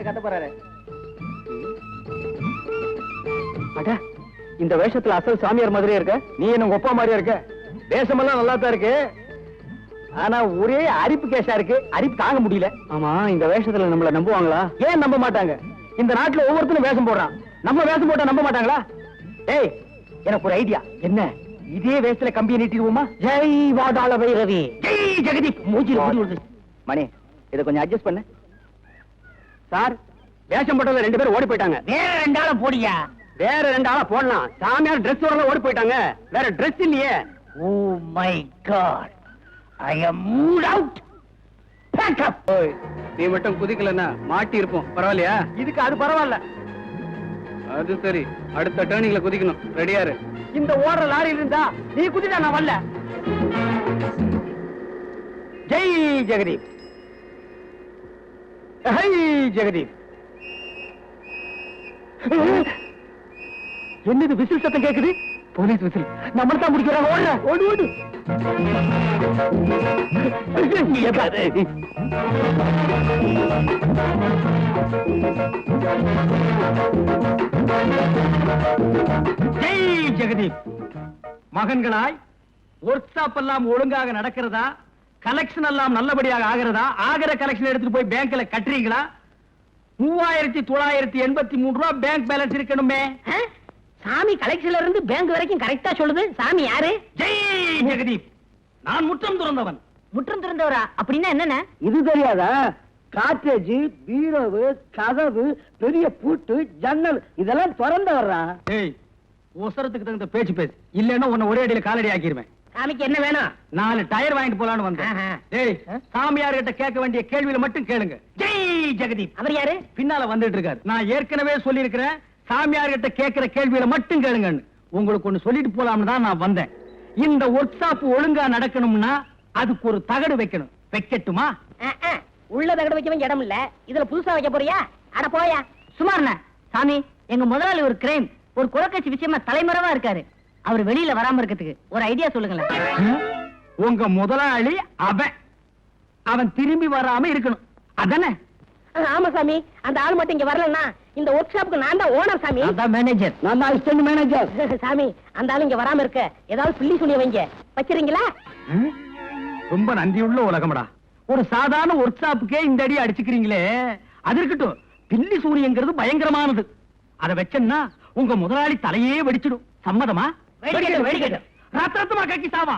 பாட்டு கத்த போறாரு. அட, இந்த வேஷத்துல அசல் சாமியார் மாதிரியே இருக்க. நீ என்ன உங்க அப்பா மாதிரியா இருக்க. வேஷமெல்லாம் நல்லா தான் இருக்கு, ஆனா ஒரே அரிப்பு கேஷா இருக்கு. அரிப்பு தாங்க முடியல. ஆமா, இந்த வேஷத்துல நம்மள நம்புவாங்களா? ஏன் நம்ப மாட்டாங்க? இந்த நாட்டுல ஒவ்வொருத்தரும் வேஷம் போடுறான். நம்ம வேஷம் போட்டா நம்ப மாட்டாங்களா? ஏய், எனக்கு ஒரு ஐடியா. என்ன? இதே வேஷத்துல கம்பியை நீட்டிடுவோமா? ஜெய் வாடாள வைரவி, ஜெய் ஜெகதீப். மூஞ்சில முடி விடுது. மணி, இதை கொஞ்சம் அட்ஜஸ்ட் பண்ணு. சார், வேஷம் போட்டதுல 2 பேரும் ஓடி போயிட்டாங்க. வேற 2 ஆள போடியா? வேற 2 ஆளா போடலாம். சாமியார் டிரெஸ் வரல ஓடி போயிட்டாங்க. வேற டிரெஸ் இல்லையே. Oh my God, I am mood out. Pack up. ஓய், நீ மட்டும் குதிக்கலன்னா மாட்டி இருப்போம். பரவாயில்லையா? இதுக்கு அது பரவாயில்ல. அது சரி, அடுத்த டர்னிங்ல குதிக்கணும். ரெடியாரு. இந்த ஓடுற லாரி இருந்தா நீ குதிடா, நான் வரல. ஜெய் ஜெகதீப், ஹை ஜெகதீப். என்னது விசில் சத்தம் கேக்குது? Police whistle. நம்மள தான் முடிக்கிறாங்க. ஓடுற, ஓடு ஓடு. ஜெய் ஜெகதீப். மகன்களாய், ஒர்க் ஷாப் எல்லாம் ஒழுங்காக நடக்கிறதா? கலெக்ஷன் எல்லாம் நல்லபடியாக ஆகிறதா? ஆகிற கலெக்ஷன் எடுத்துட்டு போய் பேங்க்ல கட்டுறீங்களா? 3983 ரூபாய் பேங்க் பேலன்ஸ் இருக்கணுமே. சாமி கலெக்ஷன்ல இருந்து பேங்க் வரைக்கும் கரெக்டா சொல்லுது. சாமி யாரு? ஜெய் ஜெகதீப். நான் முற்றம் துறந்தவன். முற்றம் திறந்தவரா? அப்படின்னா என்னென்ன? இது தெரியாதா? காற்றேஜ், பீரோவு, கதவு, பெரிய பூட்டு, ஜன்னல் இதெல்லாம் திறந்து வர்றா. ஏய், ஒசரத்துக்கு தகுந்த பேச்சு பேசு, இல்லன்னா உன்னை ஒரே அடியில காலடி ஆக்கிருவேன். சாமிக்கு என்ன வேணும்? 4 டயர் வாங்கிட்டு போலான்னு வந்தேன். டேய், சாமியார் கிட்ட கேட்க வேண்டிய கேள்வியில மட்டும் கேளுங்க. ஜெய் ஜெகதீப். அவர் யாரு? பின்னால வந்துட்டு இருக்காரு. நான் ஏற்கனவே சொல்லி இருக்கிறேன், சாமியார் கிட்ட கேட்கிற கேள்வியில மட்டும் கேளுங்கன்னு. உங்களுக்கு ஒண்ணு சொல்லிட்டு போலாம்னு தான் நான் வந்தேன். இந்த ஒர்க் ஷாப் ஒழுங்கா நடக்கணும்னா அதுக்கு ஒரு தகடு வைக்கணும். வைக்கட்டுமா? உள்ள தகடு வைக்க இடம் இல்ல, இதுல புதுசா வைக்க போறியா? அட போயா. சுமார்ண்ண, சாமி, எங்க முதலாளி ஒரு கிரைம், ஒரு குலக்கட்சி விஷயமா தலைமறைவா இருக்காரு. அவர் வெளியில வராம இருக்கிறதுக்கு ஒரு ஐடியா சொல்லுங்களேன். உங்க முதலாளி அவன் திரும்பி வராம இருக்கணும், அதானே? ஆமா சாமி, அந்த ஆள் மட்டும் இங்க வரலன்னா இந்த ஒர்க் ஷாப்புக்கு நான் தான் ஓனர் சாமி. அதான் மேனேஜர். நான் தான் அசிஸ்டன்ட் மேனேஜர். சாமி, அந்த ஆள் இங்க வராம இருக்க ஏதாவது பில்லி சுனிய வைங்க. வச்சிரீங்களா? ரொம்ப நன்றியுள்ள உலகமடா. ஒரு சாதாரண ஒர்க் ஷாப்புக்கே இந்த அடி அடிச்சுக்கிறீங்களே, அது இருக்கட்டும். பில்லி சூரியங்கிறது பயங்கரமானது. அதை வச்சேன்னா உங்க முதலாளி தலையே வெடிச்சிடும். சம்மதமா? ரத்தமா கக்கி சாவா.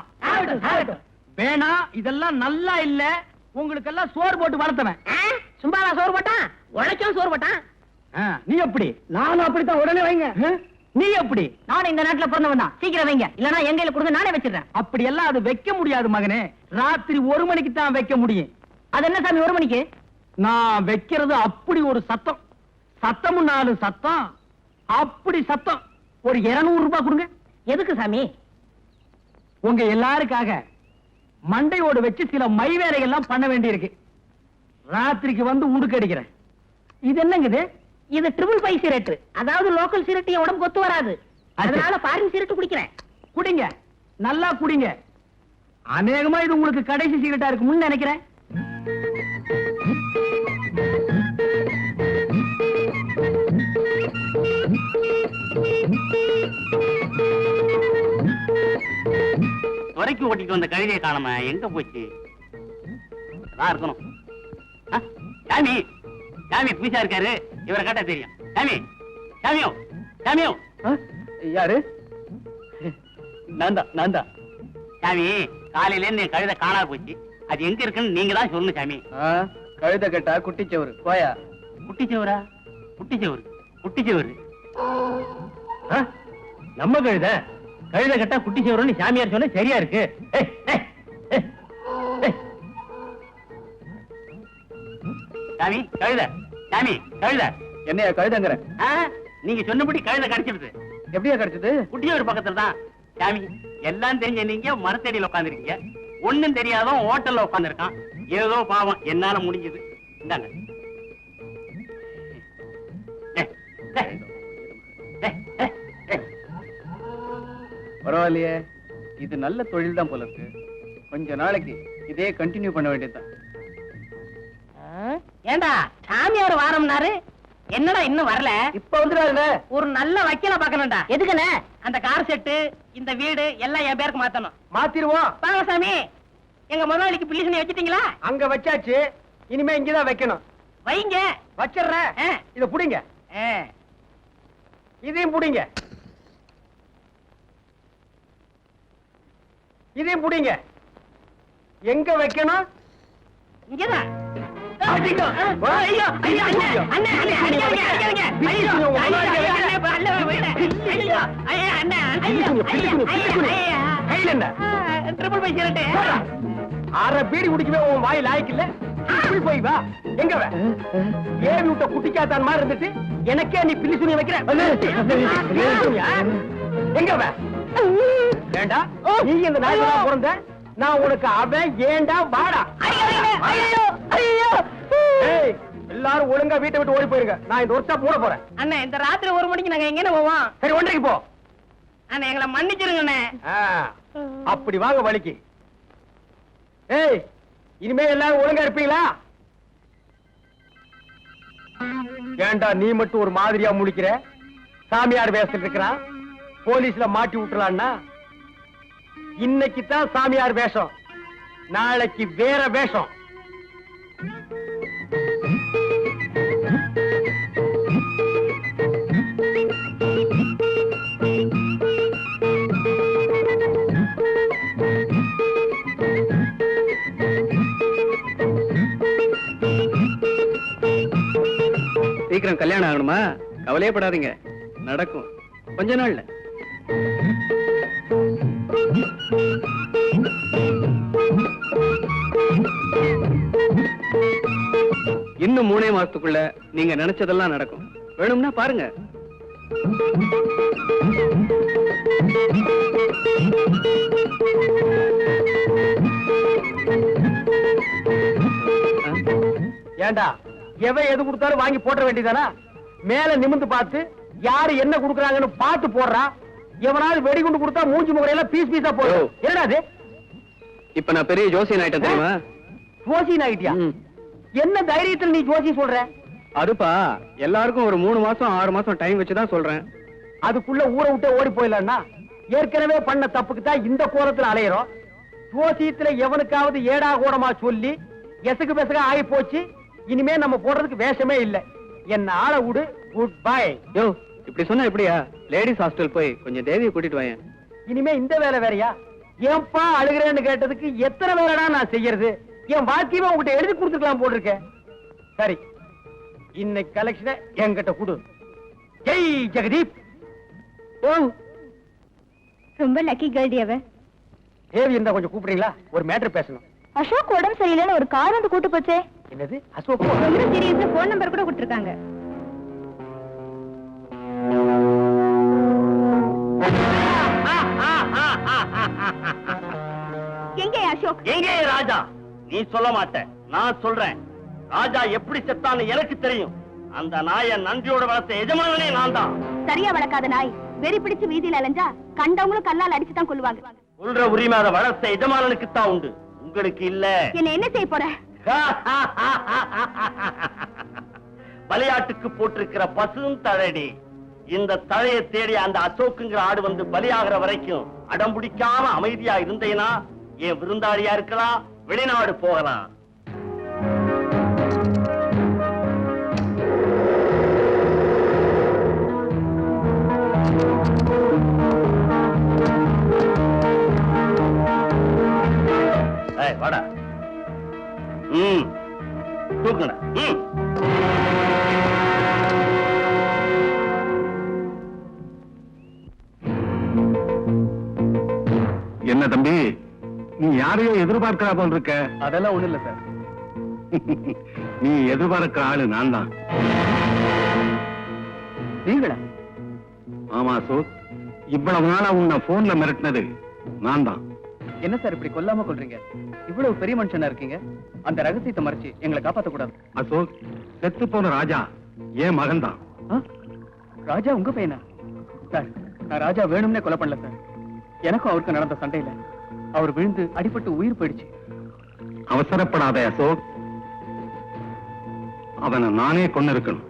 வேணா, இதெல்லாம் நல்லா இல்ல. உங்களுக்கு எல்லாம் சோறு போட்டு வளர்த்தவன். சும்மாவா சோறு போட்டான்? உழைச்சும் சோறு போட்டான். நீ எப்படி? நானும் அப்படித்தான். உடனே வைங்க. நீ எப்படி? நானும் இந்த நாட்டுல பிறந்தவன் தான். சீக்கிரம் வைங்க, இல்லன்னா எங்க கையில கொடுங்க, நானே வச்சிடறேன். அப்படி எல்லாம் அது வைக்க முடியாது மகனே. ராத்திரி 1 மணிக்கு தான் வைக்க முடியும். அது என்ன சாமி 1 மணிக்கு? நான் வைக்கிறது அப்படி ஒரு சத்தம். சத்தமும் 4 சத்தம். அப்படி சத்தம். ஒரு 200 ரூபாய் கொடுங்க. எதுக்கு சாமி? உங்க எல்லாருக்காக மண்டையோடு வச்சு சில மை வேலைகள்லாம் பண்ண வேண்டியிருக்கு. ராத்திரிக்கு வந்து உடுக்கு அடிக்கிறேன். இது என்னங்குது? இது 555 சிகரெட். அதாவது லோக்கல் சிகரெட் என் உடம்புக்கு ஒத்து வராது. அதனால ஃபாரின் சிகரெட் குடிக்கிறேன். குடிங்க, நல்லா குடிங்க. அநேகமா இது உங்களுக்கு கடைசி சிகரெட்டா இருக்கும்னு நினைக்கிறேன். துறைக்கு ஓட்டிட்டு வந்த கழுதையை காணாம, எங்க போச்சு? இருக்கணும். சாமி, சாமி புதுசா இருக்காரு, இவரை கேட்டா தெரியும். சாமி, சாமியோ, சாமியோ. யாரு? நான் தான். சாமி, காலையில இருந்து என் கழுதை காணாம போச்சு. அது எங்க இருக்குன்னு நீங்க தான் சொல்லணும் சாமி. கழுதை கேட்டா குட்டிச்சவரு போயா. குட்டிச்சவரா? குட்டிச்சவரு, குட்டிச்சவரு. நம்ம கழுதை கட்டா குட்டிச்சவருன்னு சாமியார் சொன்ன சரியா இருக்கு. சாமி, கழுதை. சாமி, கழுதை. என்னையா கழுதைங்கிற? நீங்க சொன்னபடி கழுதை கிடைச்சிருது. எப்படியா கிடைச்சது? குட்டிச்சவர் பக்கத்துல தான். சாமி, எல்லாம் தெரிஞ்ச நீங்க மரத்தடியில் உட்காந்துருக்கீங்க. ஒண்ணும் தெரியாதோ ஹோட்டல்ல உட்காந்துருக்கான். ஏதோ பாவம், என்னால முடிஞ்சது. இந்தாங்க. பரவாயில்லையே, இது நல்ல தொழில் தான் போல இருக்கு. கொஞ்ச நாளைக்கு இதே கண்டினியூ பண்ண வேண்டியதுதான். ஏண்டா சாமியார் வாரம்னாரு, என்னடா இன்னும் வரல? இப்ப வந்துடாதுண்ணே. ஒரு நல்ல வக்கீல பாக்கணும்டா. எதுக்குண்ணே? அந்த கார் செட்டு, இந்த வீடு எல்லாம் என் பேருக்கு மாத்தணும். மாத்திருவோம். வாங்க சாமி, எங்க முதலாளிக்கு பிள்ளைசனை வச்சிட்டீங்களா? அங்க வச்சாச்சு, இனிமே இங்கதான் வைக்கணும். வைங்க. வச்சிடுறேன். ஆ. இத புடிங்க, ஆ. இதையும் புடிங்க, இதையும் புடிங்க. எங்க வைக்கணும்? இங்கதான். அடிங்க. ஐயோ, ஐயோ, அண்ணே, அண்ணே, அண்ணே, அடிக்காதீங்க, அடிக்காதீங்க. ஐயோ, ஐயோ, ஐயோ, ஐயோ, ஐயோ, ஐயோ, அண்ணே, ஐயோ, ஐயோ, ஐயோ. கையில என்ன? ட்ரிபிள் பை சிரட்டு. அரை பீடி குடிக்கவே உன் வாய் லாய்க்கு இல்ல. இப்படி போய் வா. எங்க வே? ஏவி விட்ட குட்டிக்காத்தான் மாதிரி இருந்துட்டு எனக்கே நீ பில்லி சுனி வைக்கிற. எங்க வே? ஏண்டா நீ இந்த நாய்க்கு பிறந்த? நான் உனக்கு அவன். ஏண்டா வாடா. ஏய், எல்லாரும் ஒழுங்கா வீட்டை விட்டு ஓடி போயிருங்க. நான் இந்த ஒர்க் மூட போறேன். அண்ணே, இந்த ராத்திரி 1 மணிக்கு நாங்க எங்க போவோம்? சரி, 1:30 போ. அண்ணே, எங்களை மன்னிச்சிருங்க அண்ணே. அப்படி வாங்க வலிக்கு. ஏய், இனிமே எல்லாரும் ஒழுங்கா இருப்பீங்களா? ஏண்டா நீ மட்டும் ஒரு மாதிரியா முழிக்கிற? சாமியார் வேஷத்துல இருக்கிறான், போலீஸ்ல மாட்டி விட்டுலான்னா? இன்னைக்கு தான் சாமியார் வேஷம், நாளைக்கு வேற வேஷம். சீக்கிரம் கல்யாணம் ஆகணுமா? கவலையே படாதீங்க, நடக்கும் கொஞ்ச நாள்ல. இன்னும் 3 மாசத்துக்குள்ள நீங்க நினைச்சதெல்லாம் நடக்கும். வேணும்னா பாருங்க. ஏண்டா எவன் எது கொடுத்தாலும் வாங்கி போட வேண்டியதானா? மேல நிமிந்து பார்த்து யாரு என்ன கொடுக்கறாங்கன்னு பார்த்து போடுறா. எவனாவது வெடிகுண்டு கொடுத்தா மூஞ்சி முகரையில பீஸ் பீஸா போடும். என்னடா அது? இப்ப நான் பெரிய ஜோசியன் ஆயிட்டேன் தெரியுமா? ஜோசியன் ஆயிட்டியா? என்ன தைரியத்தில் நீ ஜோசி சொல்ற? அதுப்பா, எல்லாருக்கும் ஒரு 3 மாசம் 6 மாசம் டைம் வச்சுதான் சொல்றேன். அதுக்குள்ள ஊரை விட்டு ஓடி போயிடலாம்னா? ஏற்கனவே பண்ண தப்புக்கு தான் இந்த கோலத்துல அலையிறோம். ஜோசியத்துல எவனுக்காவது ஏடா கூடமா சொல்லி எசகு பெசக ஆகி போச்சு. இனிமே நம்ம போடுறதுக்கு வேஷமே இல்ல. என்ன ஆள விடு. Good bye. யோ, இப்படி சொன்னா எப்படியா? லேடிஸ் ஹாஸ்டல் போய் கொஞ்சம் தேவியை கூட்டிட்டு வாங்க. இனிமே இந்த வேலை வேறையா? ஏன்பா அழுகிறேன்னு கேட்டதுக்கு எத்தனை வேலைடா நான் செய்யறது? என் வாழ்க்கையவே உங்ககிட்ட எழுதி கொடுத்துக்கலாம் போட்டிருக்கேன். சரி, இன்னைக்கு கலெக்ஷனை என்கிட்ட கொடு. ஜெய் ஜெகதீப். ரொம்ப லக்கி கேர்ள் அவ. தேவி இருந்தா கொஞ்சம் கூப்பிடுறீங்களா? ஒரு மேட்டர் பேசணும். அசோக் உடம்பு சரியில்லைன்னு ஒரு கார் வந்து கூட்டு போச்சே. என்னது? அசோக் ரொம்ப சீரியஸா போன் நம்பர் கூட கொடுத்திருக்காங்க. எங்கே அசோக்? எங்கே ராஜா? நீ சொல்ல மாட்ட, நான் சொல்றேன். ராஜா எப்படி செத்தான்னு எனக்கு தெரியும். அந்த நாயை நன்றியோட வளர்த்த எஜமானனே நான் தான். சரியா வளர்க்காத நாய் வெறி பிடிச்சு வீதியில அலைஞ்சா கண்டவங்களும் கல்லால் அடிச்சுதான் கொல்லுவாங்க. சொல்ற உரிமை அதை வளர்த்த எஜமானனுக்கு தான் உண்டு, உங்களுக்கு இல்ல. என்ன செய்ய போற? பலியாட்டுக்கு போட்டிருக்கிற பசும் தழடி. இந்த தழையை தேடி அந்த அசோக்குங்கிற ஆடு வந்து பலியாகிற வரைக்கும் அடம் பிடிக்காம அமைதியா இருந்தேனா என் விருந்தாளியா இருக்கலாம், வெளிநாடு போகலாம். வாடா. தூக்குடா. என்ன தம்பி, நீ யாரையோ எதிர்பார்க்கிறா போல் இருக்க? அதெல்லாம் ஒண்ணு இல்ல சார். நீ எதிர்பார்க்கிற ஆளு நான் தான். நீங்களா? ஆமா அசோக், இவ்வளவு நாளா உன்னை போன்ல மிரட்டினது நான் தான். என்ன சார் இப்படி கொல்லாம கொள்றீங்க? இவ்வளவு பெரிய மனுஷனா இருக்கீங்க, அந்த ரகசியத்தை மறைச்சு எங்களை காப்பாத்த கூடாது. அசோக், செத்து போன ராஜா என் மகன் தான். ராஜா உங்க பையனா? சார், நான் ராஜா வேணும்னே கொலை பண்ணல சார். எனக்கும் அவருக்கு நடந்த சண்டையில அவர் விழுந்து அடிபட்டு உயிர் போயிடுச்சு. அவசரப்படாத அசோக். அவனை நானே கொண்டிருக்கணும்.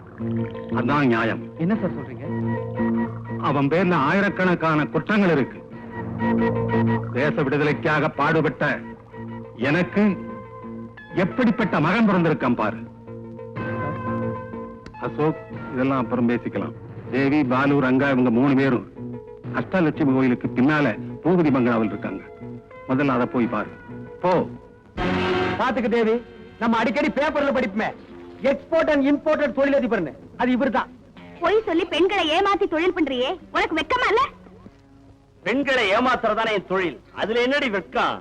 அதான் நியாயம். என்ன சார் சொல்றீங்க? அவன் பேர்ல ஆயிரக்கணக்கான குற்றங்கள் இருக்கு. தேச விடுதலைக்காக பாடுபட்ட எனக்கு எப்படிப்பட்ட மகன் பிறந்திருக்கான் பாரு. அசோக், இதெல்லாம் அப்புறம் பேசிக்கலாம். தேவி, பாலு, ரங்கா இவங்க 3 பேரும் அஷ்டலட்சுமி கோயிலுக்கு பின்னால பூபதி பங்களாவில் இருக்காங்க. முதல்ல அதை போய் பாரு. போ. பாத்துக்கு தேவி, நம்ம அடிக்கடி பேப்பர்ல படிப்போமே, எக்ஸ்போர்ட் அண்ட் இம்போர்ட் தொழிலதிபர்னு, அது இவர்தான். பொய் சொல்லி பெண்களை ஏமாத்தி தொழில் பண்றியே, உனக்கு வெக்கமா இல்ல? பெண்களை ஏமாத்துறதானே என் தொழில். அதுல என்னடி வெட்கம்?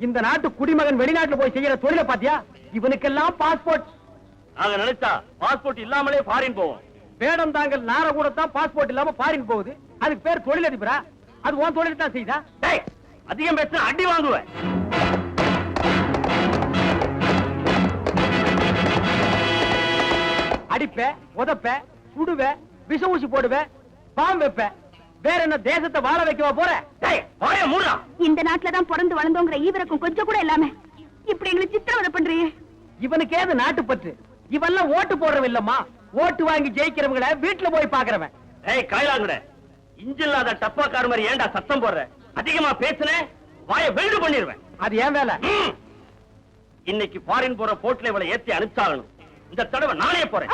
இந்த நாட்டு குடிமகன் வெளிநாட்டுல போய் செய்யற தொழிலை பாத்தியா? இவனுக்கெல்லாம் பாஸ்போர்ட். நாங்க நினைச்சா பாஸ்போர்ட் இல்லாமலே ஃபாரின் போவோம். வேடம் தாங்கள் நார கூட தான் பாஸ்போர்ட் இல்லாம ஃபாரின் போகுது. அதுக்கு பேர் தொழிலதிபரா? அது உன் தொழில் தான் செய்தா? டேய், அதிகம் பேச அடி வாங்குவேன். அடிப்ப, உதப்ப, சுடுவ, விஷ ஊசி போடுவ, பாம்பு வைப்ப. வேற என்ன தேசத்தை வாழ வைக்கவா போற? டேய், வாயை மூடுடா. இந்த நாட்டுல தான் பிறந்து வளர்ந்தோங்கிற ஈவிரக்கும் கொஞ்சம் கூட இல்லாம இப்படி எங்களை சித்திரவதை பண்றியே. இவனுக்கு ஏது நாட்டு பற்று? இவெல்லாம் ஓட்டு போடுறவன் இல்லம்மா, ஓட்டு வாங்கி ஜெயிக்கிறவங்கள வீட்டுல போய் பாக்குறவன். ஏய் காயலாங்கட, இஞ்சில்லாத டப்பாக்கார மாதிரி ஏன்டா சத்தம் போடுற? அதிகமா பேசுன வாயை வெல்டு பண்ணிடுவேன். அது ஏன் வேலை? இன்னைக்கு ஃபாரின் போற போட்ல இவளை ஏத்தி அனுப்பிச்சாகணும். இந்த தடவை நானே போறேன்.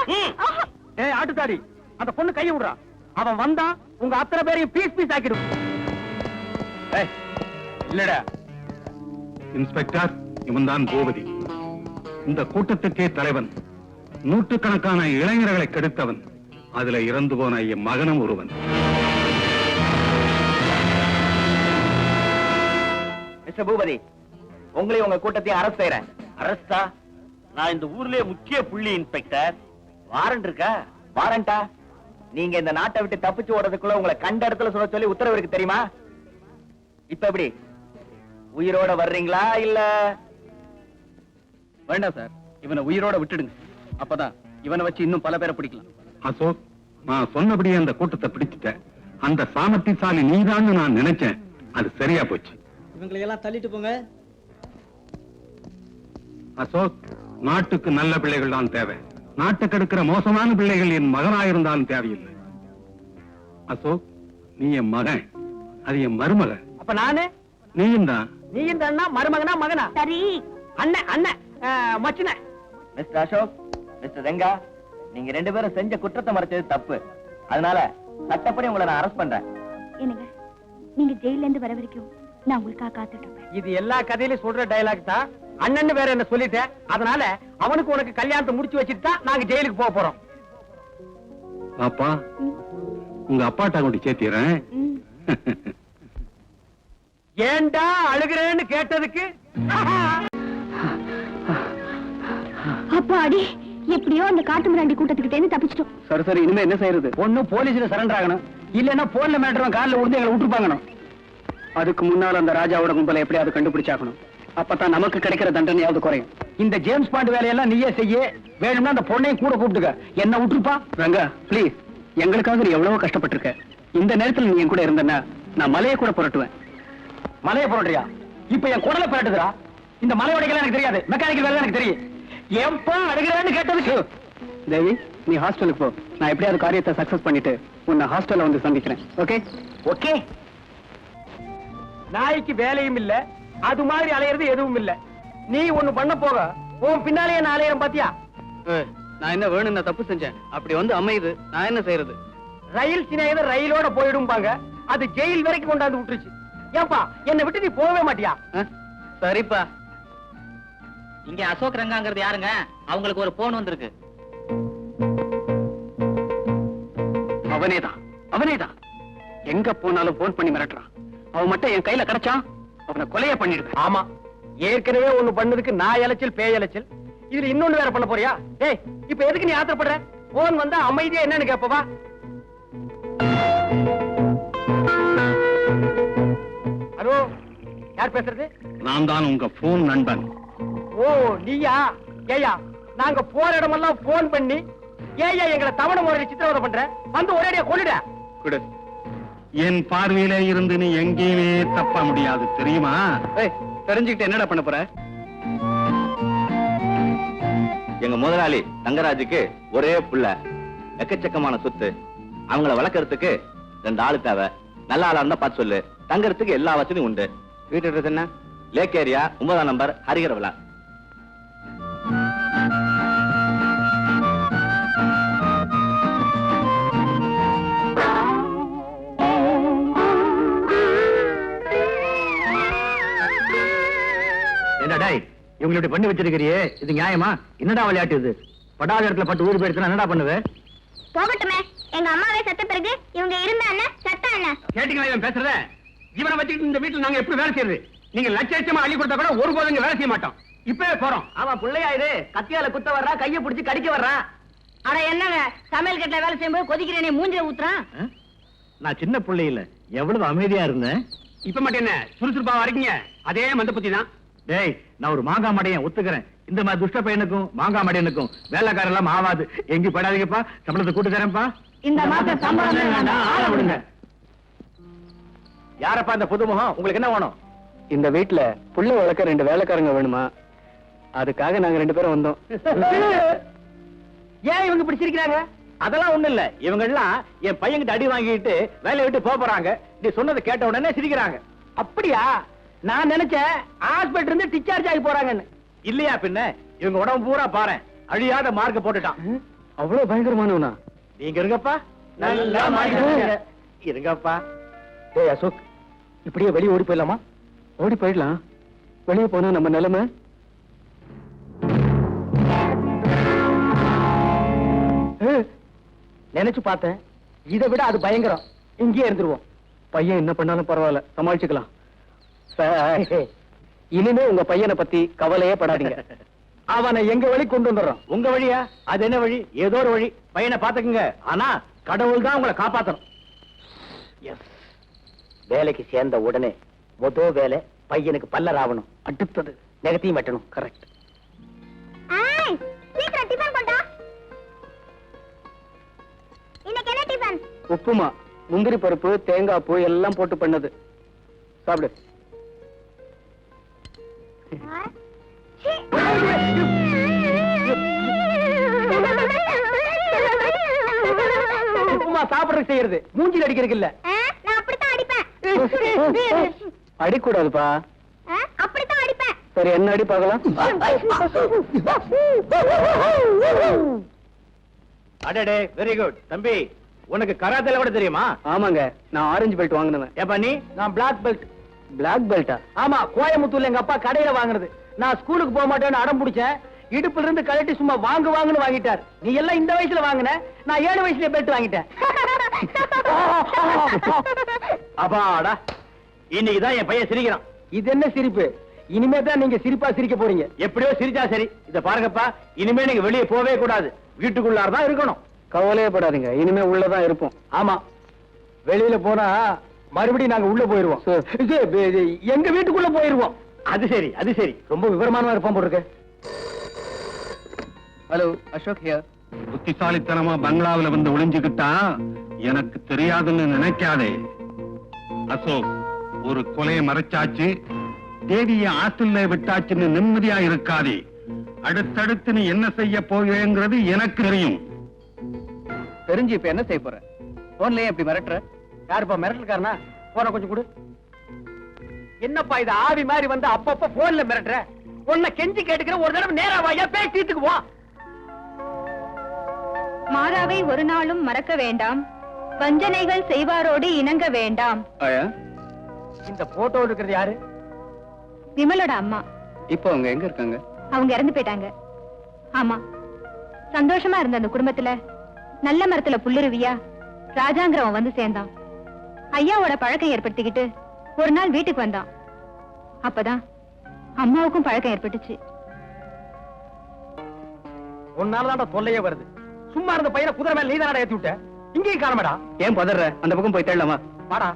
ஏய் ஆட்டுத்தாடி, அந்த பொண்ணு கையை விடுறா. அவன் வந்தா உங்க அத்தனை பேரையும் பீஸ் பீஸ் ஆக்கிடும். இல்லடா இன்ஸ்பெக்டர், இவன் தான் பூபதி. இந்த கூட்டத்துக்கே தலைவன். நூற்றுக்கணக்கான இளைஞர்களை கெடுத்தவன். அதுல இறந்து போன என் மகனும் ஒருவன். மிஸ்டர் பூபதி, உங்களை உங்க கூட்டத்தையும் அரஸ்ட் செய்யறேன். அரஸ்டா? நான் இந்த ஊர்லயே முக்கிய புள்ளி இன்ஸ்பெக்டர். வாரண்ட் இருக்கா? வாரண்டா? நீங்க இந்த நாட்டை விட்டு தப்பிச்சு ஓடுறதுக்குள்ள உங்களை கண்ட இடத்துல சொல்ல சொல்லி உத்தரவு இருக்கு தெரியுமா? இப்ப எப்படி உயிரோட வர்றீங்களா இல்ல? வேண்டாம் சார், இவனை உயிரோட விட்டுடுங்க. அப்பதான் இவனை வச்சு இன்னும் பல பேரை பிடிக்கலாம். அசோக், நான் சொன்னபடியே அந்த கூட்டத்தை பிடிச்சிட்டேன். அந்த சாமர்த்தியசாலி நீதான்னு நான் நினைச்சேன். அது சரியா போச்சு. இவங்களை எல்லாம் தள்ளிட்டு போங்க. அசோக், நாட்டுக்கு நல்ல பிள்ளைகள் தான் தேவை. நாட்டுக்கு எடுக்கிற மோசமான பிள்ளைகள் என் மகனாயிருந்தாலும் தேவையில்லை. அசோக், நீ என் மகன், அது என் மருமகன். அப்ப நானு? நீயும் தான். நீயும் தான் மருமகனா மகனா? சரி, அண்ணன் அண்ணன் மச்சின. மிஸ்டர் அசோக், மிஸ்டர் ரெங்கா, நீங்க 2 பேரும் செஞ்ச குற்றத்தை மறைச்சது தப்பு. அதனால சட்டப்படி உங்களை நான் அரெஸ்ட் பண்றேன். என்னங்க, நீங்க ஜெயில இருந்து வர வரைக்கும் நான் உங்களுக்காக காத்துட்டு இருப்பேன். இது எல்லா கதையிலும் சொல்ற டயலாக் தான். அண்ணன் வேற என்ன சொல்லிட்டேன். அதனால அவனுக்கு உனக்கு கல்யாணத்தை முடிச்சு வச்சுட்டு தான் நாங்க ஜெயிலுக்கு போக போறோம். பாப்பா, உங்க அப்பாட்ட கொண்டு சேர்த்திடுறேன். ம். ஏண்டா அழுகிறேன்னு கேட்டதுக்கு அப்பாடி, எப்படியோ அந்த காட்டு மிராண்டி கூட்டத்துக்கிட்டே இருந்து தப்பிச்சிட்டோம். சரி சரி, இனிமே என்ன செய்யறது? ஒண்ணு போலீஸ்ல சரண்டர் ஆகணும், இல்லன்னா போன்ல மேட்டரும் கார்ல உருந்து எங்களை விட்டுருப்பாங்கணும். அதுக்கு முன்னால அந்த ராஜாவோட கும்பலை எப்படியாவது கண்டுபிடிச்சாக்கணும். அப்பதான் நமக்கு கிடைக்கிற தண்டனையாவது குறையும். இந்த ஜேம்ஸ் பாண்ட் வேலையெல்லாம் நீயே செய்ய. வேணும்னா அந்த பொண்ணையும் கூட கூப்பிட்டுக்க. என்ன விட்டுருப்பா. ரங்கா, பிளீஸ், எங்களுக்காக நீ எவ்வளவோ கஷ்டப்பட்டிருக்க. இந்த நேரத்தில் நீ என் கூட இருந்தன்னா நான் மலையை கூட புரட்டுவேன். மலையை புரட்டுறியா? இப்ப என் குடலை புரட்டுதுரா. இந்த மலை உடைக்கலாம் எனக்கு தெரியாது, மெக்கானிக்கல் வேலை எனக்கு தெரியும். ஏன்பா அழுகிறேன்னு கேட்டதுக்கு? தேவி, நீ ஹாஸ்டலுக்கு போ. நான் எப்படியாவது காரியத்தை சக்சஸ் பண்ணிட்டு உன்னை ஹாஸ்டல்ல வந்து சந்திக்கிறேன். ஓகே? ஓகே. நாய்க்கு வேலையும் இல்ல, அது மாதிரி அலையிறது எதுவும் இல்ல. நீ ஒண்ணு பண்ண போக உன் பின்னாலேயே நான் அலையிறேன் பாத்தியா? நான் என்ன வேணும், நான் தப்பு செஞ்சேன். அப்படி வந்து அமையுது, நான் என்ன செய்யறது? ரயில் சினையத ரயிலோட போயிடும்பாங்க. அது ஜெயில் வரைக்கும் கொண்டாந்து விட்டுருச்சு. ஏன்பா என்னை விட்டு நீ போகவே மாட்டியா? சரிப்பா. இங்க அசோக் ரங்காங்கிறது யாருங்க? அவங்களுக்கு ஒரு போன் வந்திருக்கு. அவனேதான், அவனேதான். எங்க போனாலும் போன் பண்ணி மிரட்டுறான். அவன் மட்டும் என் கையில கிடைச்சான், அவனை கொலைய பண்ணிடுவேன். ஆமா, ஏற்கனவே ஒண்ணு பண்ணதுக்கு நான் இலைச்சல் பேய் இலைச்சல். இதுல இன்னொன்னு வேற பண்ண போறியா? டேய், இப்ப எதுக்கு நீ ஆத்திரப்படுற? போன் வந்தா அமைதியா என்னன்னு கேப்பவா? ஹலோ, யார் பேசுறது? நான் தான் உங்க போன் நண்பன். ஓ, நீயா? ஏயா, நாங்க போற இடமெல்லாம் போன் பண்ணி ஏயா எங்களை தவணை முறையில் சித்திரவதை பண்ற? வந்து ஒரேடியா கொள்ளிட. குடு. என் பார்வையில இருந்து நீ எங்கேயுமே தப்ப முடியாது, தெரியுமா? தெரிஞ்சுக்கிட்டு என்னடா பண்ண போற? எங்க முதலாளி தங்கராஜுக்கு ஒரே புள்ள, எக்கச்சக்கமான சொத்து. அவங்கள வளர்க்கறதுக்கு 2 ஆளு தேவை. நல்ல ஆளா இருந்தா பார்த்து சொல்லு. தங்கறதுக்கு எல்லா வசதியும் உண்டு. வீட்டு அட்ரஸ் என்ன? லேக் ஏரியா 9ஆம் நம்பர் ஹரிகர விழா. என்னடா இவங்க இப்படி பண்ணி வச்சிருக்கிறியே, இது நியாயமா? என்னடா விளையாட்டு இது? படாத இடத்துல பட்டு ஊர் போயிடுச்சுன்னா என்னடா பண்ணுவேன்? போகட்டுமே, எங்க அம்மாவே செத்த பிறகு இவங்க இருந்தா என்ன சத்தா என்ன? கேட்டீங்களா இவன் பேசுறத? இவனை வச்சுக்கிட்டு இந்த வீட்டுல நாங்க எப்படி வேலை செய்யறது? நீங்க லட்சமா அள்ளி கொடுத்தா கூட ஒருபோதும் இங்க வேலை செய்ய மாட்டோம். இப்பவே போறோம். அவன் பிள்ளையாயிரு, கத்தியால குத்த வர்றா, கைய பிடிச்சு கடிக்க வர்றான். அட என்னங்க, சமையல் கட்டுல வேலை செய்யும்போது கொதிக்கிறேனே மூஞ்சில ஊத்துறான். நான் சின்ன பிள்ளை இல்ல, எவ்வளவு அமைதியா இருந்தேன். இப்ப மட்டும் என்ன சுறுசுறுப்பா வரீங்க? அதே மந்த புத்தி தான். டேய், நான் ஒரு மாங்காய் மடையன், ஒத்துக்கிறேன். இந்த மாதிரி துஷ்ட பையனுக்கும் மாங்காய் மடையனுக்கும் வேலைக்காரன் எல்லாம் ஆவாது. எங்கேயும் படாதீங்கப்பா, சம்பளத்தை கூட்டு தரேன்ப்பா. இந்த மாசம் சம்பளமே வேண்டாம், ஆளை விடுங்க. யாரப்பா இந்த புதுமுகம்? உங்களுக்கு என்ன வேணும்? இந்த வீட்டுல புள்ள வளர்க்க 2 வேலைக்காரங்க வேணுமா? அதுக்காக நாங்க 2 பேரும் வந்தோம். ஏன் இவங்க இப்படி சிரிக்கிறாங்க? அதெல்லாம் ஒண்ணு இல்ல, இவங்க எல்லாம் என் பையன்கிட்ட அடி வாங்கிட்டு வேலையை விட்டு போறாங்க. நீ சொன்னதை கேட்ட உடனே சிரிக்கிறாங்க. அப்படியா? நான் நினைச்சேன் ஹாஸ்பிட்டல் இருந்து டிஸ்சார்ஜ் ஆகி போறாங்கன்னு. இல்லையா பின்ன? இவங்க உடம்பு பூரா பாரு, அழியாத மார்க்க போட்டுட்டான். அவ்வளவு பயங்கரமானவனா? நீங்க இருங்கப்பா, நல்லா இருங்கப்பா. ஏய் அசோக், இப்படியே வெளியே ஓடி போயிடலாமா? ஓடி போயிடலாம். வெளியே போனா நம்ம நிலைமை. நினைச்சு பார்த்தேன், இதை விட அது பயங்கரம். இங்கேயே இருந்துருவோம். பையன் என்ன பண்ணாலும் பரவாயில்ல, சமாளிச்சுக்கலாம். இனிமே உங்க பையனை பத்தி கவலையே படாதீங்க. அவனை எங்க வழி கொண்டு வந்துடுறோம். உங்க வழியா? அது என்ன வழி? ஏதோ ஒரு வழி. பையனை பாத்துக்குங்க, ஆனா கடவுள் தான் உங்களை காப்பாத்தணும். வேலைக்கு சேர்ந்த உடனே முதல் வேலை பையனுக்கு பல்லர் ஆகணும். அடுத்தது நெகத்தையும் வெட்டணும். கரெக்ட். ஏய், சீக்கிரம் டிபன் கொண்டா. இன்னைக்கு என்ன டிபன்? உப்புமா, முந்திரி பருப்பு, தேங்காய் பூ எல்லாம் போட்டு பண்ணது. சாப்பிடு. உப்புமா சாப்பிடுறது செய்யறது, மூஞ்சில் அடிக்கிறதுக்கு இல்ல. நான் அப்படித்தான் அடிப்பேன். அடிக்கூடாதுப்பா. அப்படித்தான் அடிப்பேன். சரி, என்ன அடி பார்க்கலாம். அடடே, வெரி குட். தம்பி, உனக்கு கராத்தேல கூட தெரியுமா? ஆமாங்க, நான் ஆரஞ்சு பெல்ட் வாங்கினேன். ஏப்பா நீ? நான் பிளாக் பெல்ட். பிளாக் பெல்ட்டா? ஆமா, கோயம்புத்தூர்ல எங்க அப்பா கடையில வாங்குனது. நான் ஸ்கூலுக்கு போக மாட்டேன்னு அடம் பிடிச்சேன். இடுப்புல இருந்து கழட்டி சும்மா வாங்குன்னு வாங்கிட்டார். நீ எல்லாம் இந்த வயசுல வாங்கின, நான் 7 வயசுல பெல்ட் வாங்கிட்டேன். அப்பாடா, இன்னைக்குதான் என் பையன் சிரிக்கிறான். இது என்ன சிரிப்பு? இனிமே தான் நீங்க சிரிப்பா சிரிக்க போறீங்க. எப்படியோ சிரிச்சா சரி. இத பாருங்கப்பா, இனிமே நீங்க வெளியே போவே கூடாது, வீட்டுக்குள்ளாரதான் இருக்கணும். கவலையே படாதீங்க, இனிமே உள்ளதான் இருப்போம். ஆமா, வெளியில போனா மறுபடியும் நாங்க உள்ள போயிருவோம். எங்க வீட்டுக்குள்ள போயிருவோம். அது சரி, அது சரி. ரொம்ப விவரமானவா இருப்பான் போட்டிருக்க. Hello, Ashok here. புத்திசாலித்தனமா பங்களாவில வந்து ஒளிஞ்சுக்கிட்டா எனக்கு தெரியாதுன்னு நினைக்காதே. அசோக், ஒரு கொலையை மறைச்சாச்சு, தேவிய ஆத்துல விட்டாச்சுன்னு நிம்மதியா இருக்காதே. அடுத்தடுத்து நீ என்ன செய்ய போகிறேங்கிறது எனக்கு தெரியும். தெரிஞ்சு இப்ப என்ன செய்ய போற? போன்லயே எப்படி மிரட்டுற? யாருப்பா மிரட்டல்காரனா? போன கொஞ்சம் கொடு. என்னப்பா இது ஆவி மாதிரி வந்து அப்பப்ப போன்ல மிரட்டுற? உன்னை கெஞ்சி கேட்டுக்கிற, ஒரு தடவை நேரா வாயா, பேசிட்டுக்கு வா. மாறாவை ஒரு நாளும் மறக்க வேண்டாம், வஞ்சனைகள் செய்வாரோடு இணங்க வேண்டாம். இந்த போட்டோ இருக்கிறது யாரு? விமலோட அம்மா. இப்போ அவங்க எங்க இருக்காங்க? அவங்க இறந்து போயிட்டாங்க. ஆமா, சந்தோஷமா இருந்த அந்த குடும்பத்துல நல்ல மரத்துல புல்லுருவியா ராஜாங்கிறவன் வந்து சேர்ந்தான். ஐயாவோட பழக்கம் ஏற்படுத்திக்கிட்டு ஒரு நாள் வீட்டுக்கு வந்தான். அப்பதான் அம்மாவுக்கும் பழக்கம் ஏற்பட்டுச்சு. உன்னாலதான் தொல்லையே வருது. சும்மா இருந்த பையனை குதிரை மேல நீதானடா ஏத்தி விட்ட. இங்கேயும் காணமாடா. ஏன் பதற? அந்த பக்கம் போய் தேடலாமா? வாடா.